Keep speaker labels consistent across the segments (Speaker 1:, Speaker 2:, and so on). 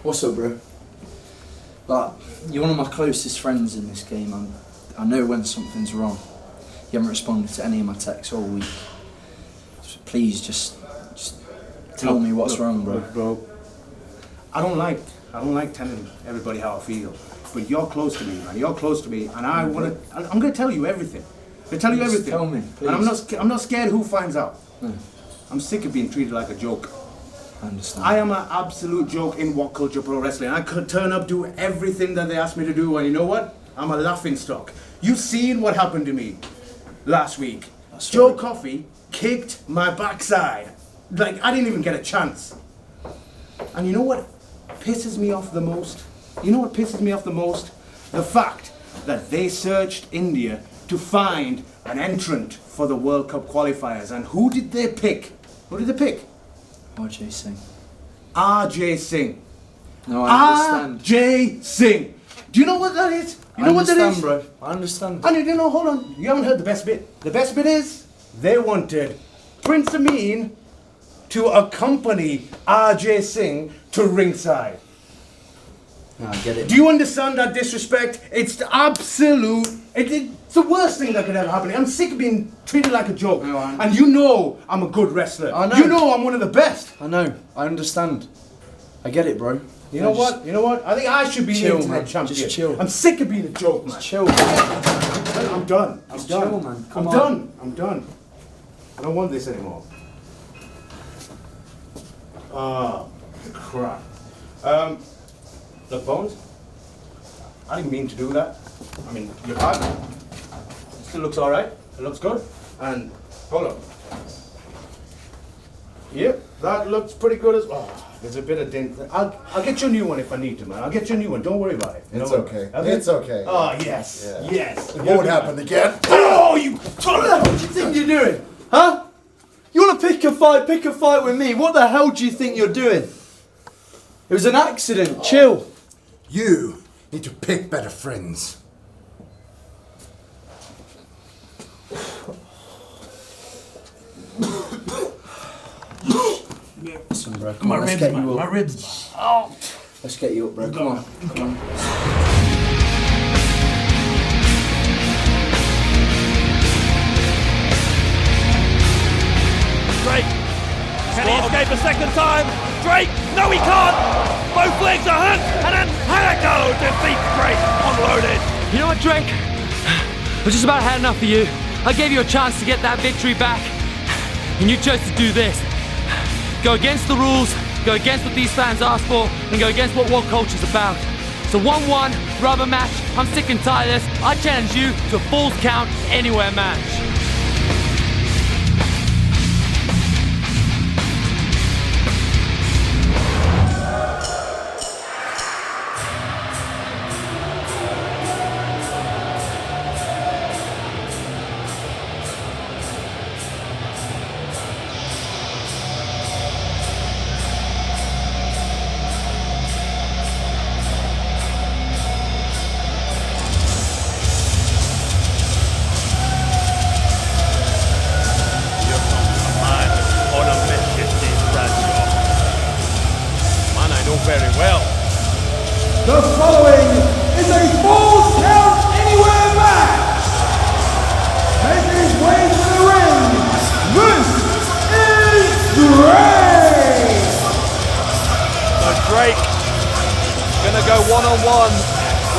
Speaker 1: What's up, bro? Like, you're one of my closest friends in this game. I know when something's wrong. You haven't responded to any of my texts all week. So please, just tell me what's wrong, bro.
Speaker 2: Bro, I don't like telling everybody how I feel. But you're close to me, man. You're close to me, and I'm gonna tell you everything. I'm gonna tell you everything.
Speaker 1: Tell me, please.
Speaker 2: And I'm not scared who finds out.
Speaker 1: No.
Speaker 2: I'm sick of being treated like a joke.
Speaker 1: I understand.
Speaker 2: I am an absolute joke in What Culture Pro Wrestling. I could turn up, do everything that they asked me to do, and you know what? I'm a laughing stock. You've seen what happened to me last week. Joe Coffey kicked my backside. Like, I didn't even get a chance. And you know what pisses me off the most? You know what pisses me off the most? The fact that they searched India to find an entrant for the World Cup qualifiers. And who did they pick? Who did they pick?
Speaker 1: RJ Singh.
Speaker 2: RJ Singh.
Speaker 1: No, I understand.
Speaker 2: RJ Singh. Do you know what that is? You know what that is?
Speaker 1: Bro. I understand.
Speaker 2: And you know, hold on. You haven't heard the best bit. The best bit is they wanted Prince Amin to accompany RJ Singh to ringside.
Speaker 1: No, I get it.
Speaker 2: Do you understand that disrespect? It's the absolute. It's the worst thing that could ever happen. I'm sick of being treated like a joke.
Speaker 1: No,
Speaker 2: and you know I'm a good wrestler.
Speaker 1: I know.
Speaker 2: You know I'm one of the best.
Speaker 1: I know. I understand. I get it, bro.
Speaker 2: You know what? You know what? I think I should be the internet champion.
Speaker 1: Just chill.
Speaker 2: I'm sick of being a joke, man.
Speaker 1: Just chill, man.
Speaker 2: I'm done. I'm
Speaker 1: Just
Speaker 2: done.
Speaker 1: chill, man.
Speaker 2: I'm done. I'm done. I don't want this anymore. Ah, crap. Look, Bones, I didn't mean to do that. I mean, your partner still looks all right. It looks good. And hold up. Yep, that looks pretty good as well. Oh, there's a bit of dent. I'll get you a new one if I need to, man. I'll get you a new one. Don't worry about it.
Speaker 3: It's okay. It's okay.
Speaker 2: Oh, yes.
Speaker 3: Yeah.
Speaker 2: Yes.
Speaker 3: It won't happen again.
Speaker 2: Oh, you...
Speaker 1: What do you think you're doing? Huh? You want to pick a fight with me? What the hell do you think you're doing? It was an accident. Chill.
Speaker 3: You need to pick better friends.
Speaker 1: Listen, bro. Come on, let's get you up.
Speaker 2: My ribs. Oh.
Speaker 1: Let's get you up, bro. Come on. Come on.
Speaker 4: Drake, can he escape a second time? Drake, no he can't! Both legs are hurt, and then Angélico defeats Drake, unloaded.
Speaker 5: You know what, Drake? I just about had enough of you. I gave you a chance to get that victory back, and you chose to do this. Go against the rules, go against what these fans asked for, and go against what culture's about. It's a 1-1 rubber match. I'm sick and tired of this. I challenge you to a Falls Count Anywhere match.
Speaker 4: Very well.
Speaker 6: The following is a Falls Count Anywhere match. Making his way to the ring, this is Drake.
Speaker 4: So Drake gonna go one-on-one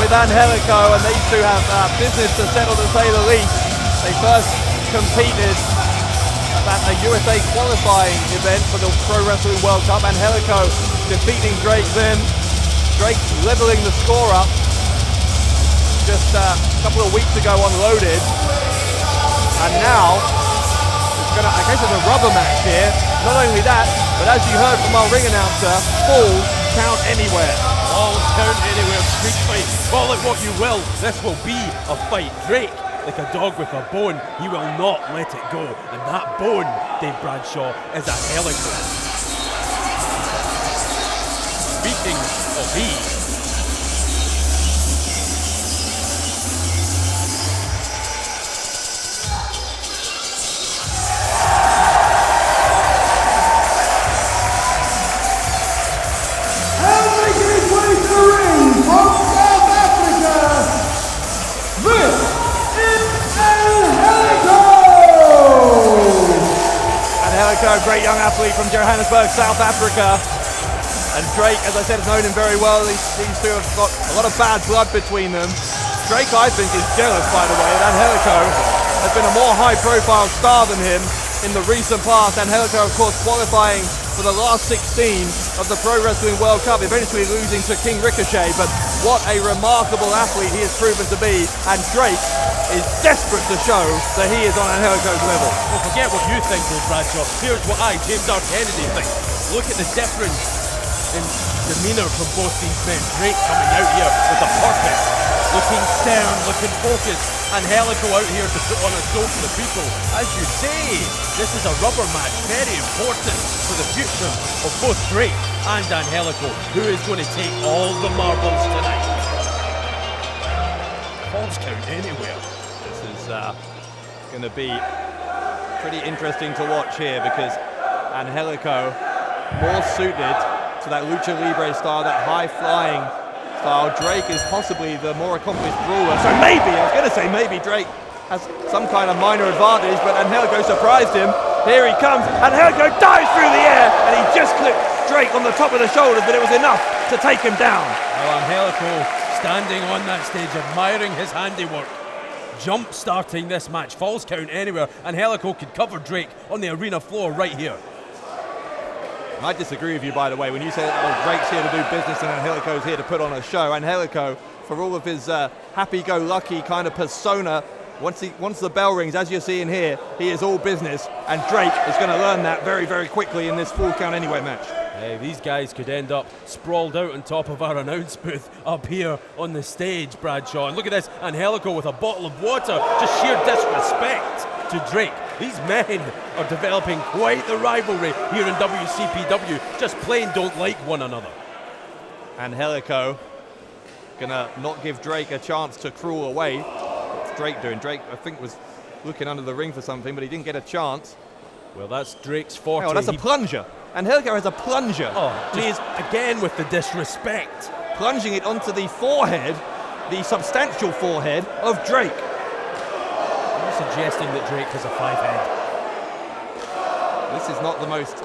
Speaker 4: with Angélico, and these two have business to settle, to say the least. They first competed at a USA qualifying event for the Pro Wrestling World Cup. Angélico defeating Drake then. Drake leveling the score up just a couple of weeks ago on Loaded. And now, I guess it's a rubber match here. Not only that, but as you heard from our ring announcer, Falls Count Anywhere.
Speaker 7: Falls Count Anywhere street fight. Call it what you will, this will be a fight. Drake, like a dog with a bone, he will not let it go. And that bone, Dave Bradshaw, is Angélico. Speaking of these,
Speaker 6: And making his
Speaker 4: Angélico, great young athlete from Johannesburg, South Africa. And Drake, as I said, has known him very well. These two have got a lot of bad blood between them. Drake, I think, is jealous, by the way, that Angélico has been a more high-profile star than him in the recent past. Angélico, of course, qualifying for the last 16 of the Pro Wrestling World Cup, eventually losing to King Ricochet. But what a remarkable athlete he has proven to be. And Drake is desperate to show that he is on Angélico's level.
Speaker 7: Well, forget what you think, though, Bradshaw. Here's what I, James R. Kennedy, think. Look at the difference in demeanour from both these men. Drake coming out here with a purpose, looking stern, looking focused. Angélico out here to put on a show for the people. As you say, this is a rubber match, very important for the future of both Drake and Angélico. Who is going to take all the marbles tonight? Falls count anywhere.
Speaker 4: This is going to be pretty interesting to watch here, because Angélico more suited to that lucha libre style, that high-flying style. Drake is possibly the more accomplished brawler, so maybe, I was going to say maybe Drake has some kind of minor advantage, but Angélico surprised him. Here he comes, Angélico dives through the air, and he just clipped Drake on the top of the shoulders, but it was enough to take him down.
Speaker 7: Well, Angélico standing on that stage, admiring his handiwork, jump-starting this match. Falls count anywhere. Angélico could cover Drake on the arena floor right here.
Speaker 4: I disagree with you, by the way, when you say Drake's here to do business and Angélico's here to put on a show. Angélico, for all of his happy-go-lucky kind of persona, once the bell rings, as you're seeing here, he is all business, and Drake is going to learn that very, very quickly in this Full Count Anywhere match.
Speaker 7: Hey, these guys could end up sprawled out on top of our announce booth up here on the stage, Bradshaw. And look at this, Angélico with a bottle of water, just sheer disrespect to Drake. These men are developing quite the rivalry here in WCPW, just plain don't like one another.
Speaker 4: Angélico gonna not give Drake a chance to crawl away. What's Drake doing? Drake, I think, was looking under the ring for something, but he didn't get a chance.
Speaker 7: Well, that's Drake's forte.
Speaker 4: Oh, that's a plunger. Angélico has a plunger.
Speaker 7: Oh,
Speaker 4: he is
Speaker 7: again with the disrespect.
Speaker 4: Plunging it onto the forehead, the substantial forehead of Drake.
Speaker 7: Suggesting that Drake has a 5-head.
Speaker 4: This is not the most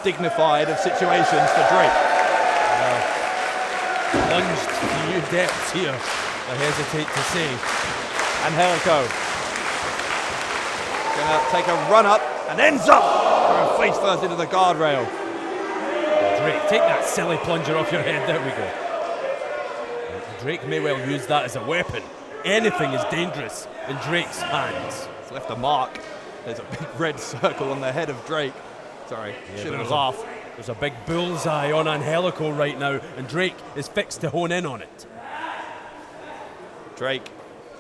Speaker 4: dignified of situations for Drake.
Speaker 7: Plunged to new depths here, I hesitate to say.
Speaker 4: Angélico gonna take a run up and ends up going face first into the guardrail.
Speaker 7: Drake, take that silly plunger off your head. There we go. Drake may well use that as a weapon. Anything is dangerous in Drake's hands.
Speaker 4: It's left a mark. There's a big red circle on the head of Drake. Sorry, shouldn't have laughed.
Speaker 7: There's a big bullseye on Angélico right now, and Drake is fixed to hone in on it.
Speaker 4: Drake,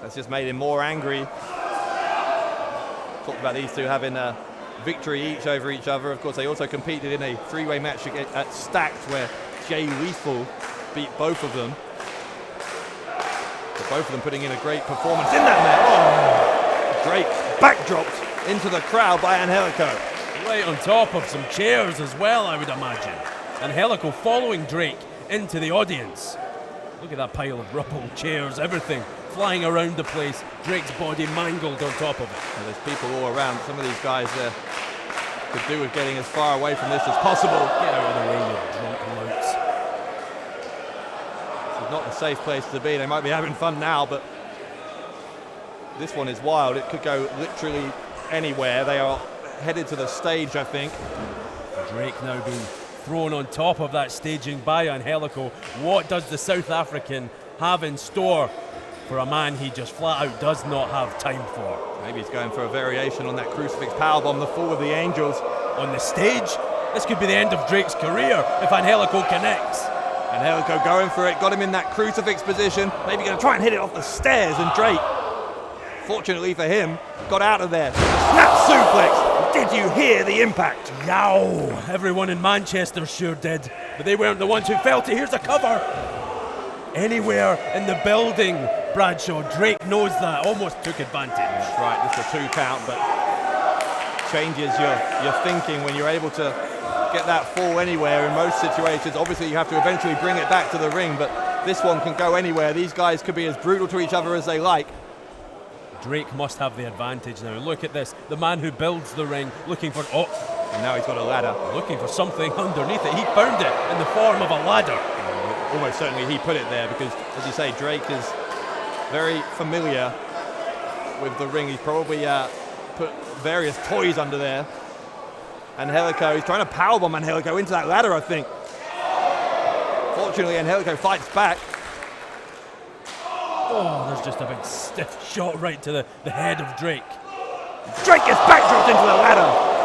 Speaker 4: that's just made him more angry. Talked about these two having a victory each over each other. Of course, they also competed in a three-way match at Stacked, where Jay Lethal beat both of them. Both of them putting in a great performance in that match. Oh, Drake backdropped into the crowd by Angélico.
Speaker 7: Right on top of some chairs as well, I would imagine. Angélico following Drake into the audience. Look at that pile of rubble, chairs, everything flying around the place. Drake's body mangled on top of it.
Speaker 4: Well, there's people all around. Some of these guys could do with getting as far away from this as possible.
Speaker 7: Get out of the way, you drunk louts.
Speaker 4: Not a safe place to be. They might be having fun now, but this one is wild. It could go literally anywhere. They are headed to the stage, I think.
Speaker 7: Drake now being thrown on top of that staging by Angélico. What does the South African have in store for a man he just flat out does not have time for?
Speaker 4: Maybe he's going for a variation on that crucifix powerbomb, the fall of the angels.
Speaker 7: On the stage? This could be the end of Drake's career if Angélico connects.
Speaker 4: Angélico going for it, got him in that crucifix position, maybe going to try and hit it off the stairs, and Drake, fortunately for him, got out of there. Snap suplex! Did you hear the impact?
Speaker 7: Yow! Everyone in Manchester sure did, but they weren't the ones who felt it. Here's a cover! Anywhere in the building, Bradshaw. Drake knows that, almost took advantage.
Speaker 4: That's right, this is a 2 count, but changes your thinking when you're able to get that fall anywhere in most situations. Obviously you have to eventually bring it back to the ring, but this one can go anywhere. These guys could be as brutal to each other as they like.
Speaker 7: Drake must have the advantage now. Look at this, the man who builds the ring looking for, oh, And now he's got a ladder.
Speaker 4: Looking for something underneath it. He found it in the form of a ladder.
Speaker 7: Almost certainly he put it there because, as you say, Drake is very familiar with the ring. He's probably put various toys under there. Angélico, he's trying to powerbomb Angélico into that ladder, I think. Fortunately, Angélico fights back.
Speaker 4: Oh, there's just a big stiff shot right to the head of Drake.
Speaker 7: Drake gets backdropped into the ladder.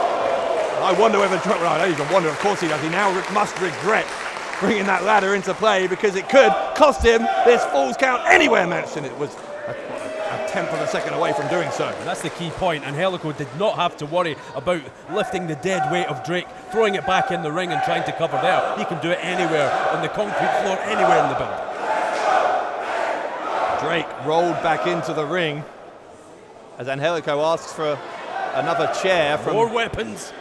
Speaker 7: I wonder whether, well, I don't even wonder, of course he does. He now must regret bringing that ladder into play because it could cost him this Falls Count Anywhere match, and it was a tenth of a second away from doing so.
Speaker 4: And that's the key point. Angélico did not have to worry about lifting the dead weight of Drake, throwing it back in the ring and trying to cover there. He can do it anywhere on the concrete floor, anywhere in the building.
Speaker 7: Drake rolled back into the ring as Angélico asks for another chair from
Speaker 4: more weapons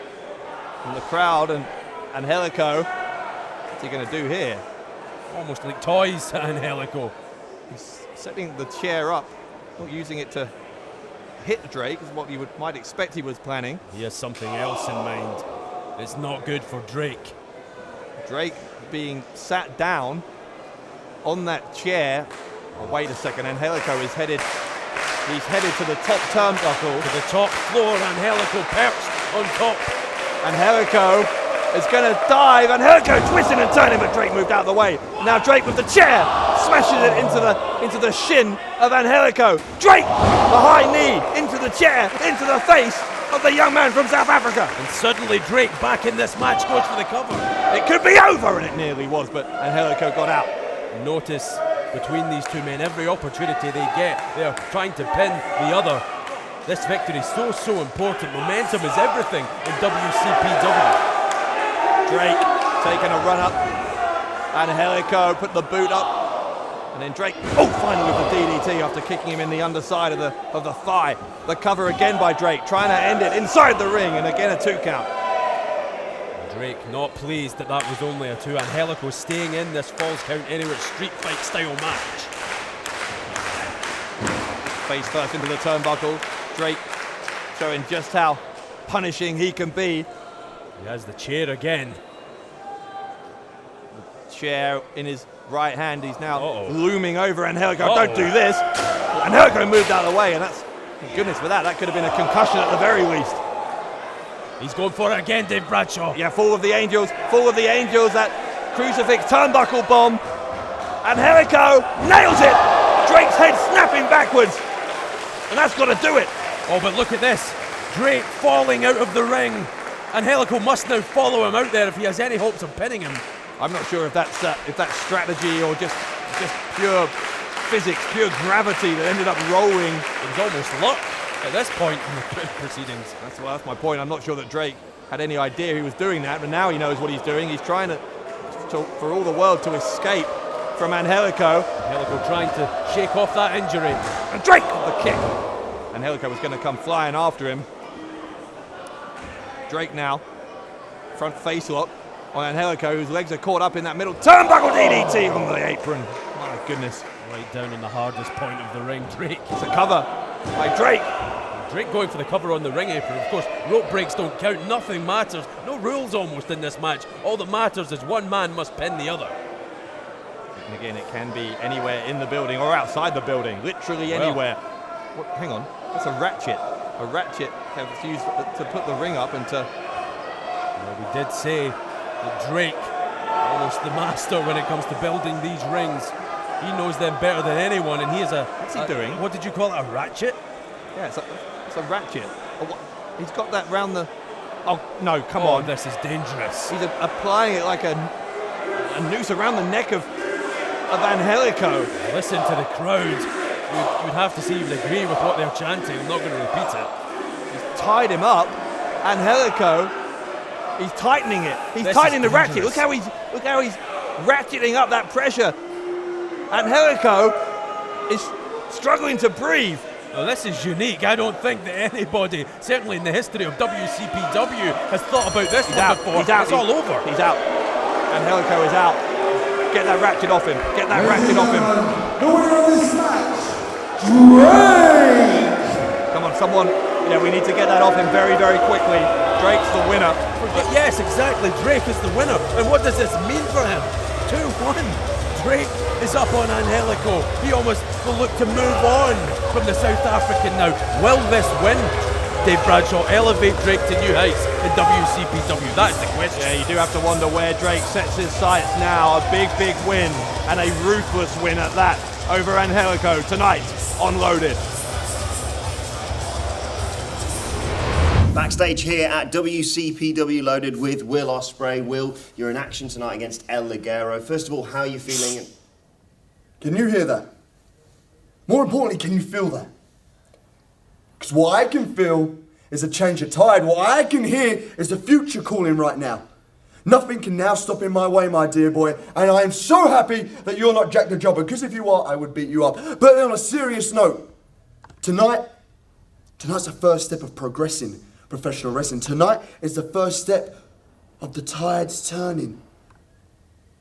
Speaker 7: from the crowd, and Angélico, what's he going to do here?
Speaker 4: Almost like toys, Angélico.
Speaker 7: He's setting the chair up, not using it to hit Drake, is what you might expect he was planning.
Speaker 4: He has something else in mind. It's not good for Drake.
Speaker 7: Drake being sat down on that chair. Oh, wait a second, Angélico is headed. He's headed to the top turnbuckle.
Speaker 4: To the top floor, Angélico perched on top.
Speaker 7: Angélico is going to dive. Angélico twisting and turning, but Drake moved out of the way. Now Drake with the chair smashes it into the shin of Angélico. Drake, the high knee into the chair, into the face of the young man from South Africa.
Speaker 4: And suddenly Drake back in this match goes for the cover.
Speaker 7: It could be over, and it nearly was, but Angélico got out.
Speaker 4: Notice between these two men, every opportunity they get, they are trying to pin the other. This victory is so important. Momentum is everything in WCPW.
Speaker 7: Drake taking a run up. Angélico put the boot up. And then Drake, finally with the DDT after kicking him in the underside of the thigh. The cover again by Drake, trying to end it inside the ring, and again a 2 count.
Speaker 4: Drake not pleased that was only a 2. Angélico staying in this Falls Count Anywhere street fight style match.
Speaker 7: Face first into the turnbuckle. Drake showing just how punishing he can be.
Speaker 4: He has the chair again.
Speaker 7: The chair in his right hand. He's now looming over Angélico. Don't do this. Angélico moved out of the way, and that's, thank goodness for that. That could have been a concussion at the very least.
Speaker 4: He's going for it again, Dave Bradshaw.
Speaker 7: Yeah, fall of the angels. That crucifix turnbuckle bomb. Angélico nails it. Drake's head snapping backwards. And that's got to do it.
Speaker 4: Oh, but look at this. Drake falling out of the ring. Angélico must now follow him out there if he has any hopes of pinning him.
Speaker 7: I'm not sure if that's strategy or just pure physics, pure gravity that ended up rolling.
Speaker 4: It was almost luck at this point in the proceedings.
Speaker 7: That's my point. I'm not sure that Drake had any idea he was doing that, but now he knows what he's doing. He's trying to for all the world to escape from Angélico.
Speaker 4: Angélico trying to shake off that injury.
Speaker 7: And Drake with the kick. Angélico was going to come flying after him. Drake now, front face lock on Angélico, whose legs are caught up in that middle turnbuckle DDT on the apron. My goodness.
Speaker 4: Right down on the hardest point of the ring, Drake.
Speaker 7: It's a cover by Drake.
Speaker 4: Drake going for the cover on the ring apron. Of course, rope breaks don't count. Nothing matters. No rules almost in this match. All that matters is one man must pin the other.
Speaker 7: And again, it can be anywhere in the building or outside the building. Literally anywhere. Hang on. That's a ratchet. A ratchet was used to put the ring up and to...
Speaker 4: Well, we did say that Drake, almost the master when it comes to building these rings. He knows them better than anyone, and he is a...
Speaker 7: What's he doing?
Speaker 4: What did you call it? A ratchet?
Speaker 7: Yeah, it's a ratchet. He's got that round the... Oh, no, come on.
Speaker 4: This is dangerous.
Speaker 7: He's applying it like a noose around the neck of Angélico.
Speaker 4: Listen to the crowd. You'd have to see you would agree with what they're chanting. I'm not going to repeat it.
Speaker 7: He's tied him up. Angélico, he's tightening it. He's tightening the ratchet. Look how he's ratcheting up that pressure. Angélico is struggling to breathe.
Speaker 4: Well, this is unique. I don't think that anybody, certainly in the history of WCPW, has thought about this before.
Speaker 7: He's out.
Speaker 4: It's all over.
Speaker 7: He's out. Angélico is out. Get that ratchet off him. Get that ratchet off him.
Speaker 6: The winner of this match, Drake.
Speaker 7: Come on, someone. Yeah, we need to get that off him very, very quickly.
Speaker 4: Drake's the winner.
Speaker 7: Yes, exactly. Drake is the winner. And what does this mean for him? 2-1. Drake is up on Angélico. He almost will look to move on from the South African now. Will this win, Dave Bradshaw, elevate Drake to new heights in WCPW? That is the question.
Speaker 4: Yeah, you do have to wonder where Drake sets his sights now. A big, big win, and a ruthless win at that, over Angélico tonight on Loaded.
Speaker 8: Backstage here at WCPW Loaded with Will Ospreay. Will, you're in action tonight against El Ligero. First of all, how are you feeling?
Speaker 3: Can you hear that? More importantly, can you feel that? Because what I can feel is a change of tide. What I can hear is the future calling right now. Nothing can now stop in my way, my dear boy. And I am so happy that you're not Jack the Jobber, because if you are, I would beat you up. But on a serious note, tonight's the first step of progressing professional wrestling. Tonight is the first step of the tides turning,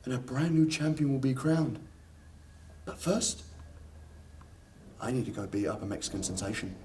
Speaker 3: and a brand new champion will be crowned. But first, I need to go beat up a Mexican sensation.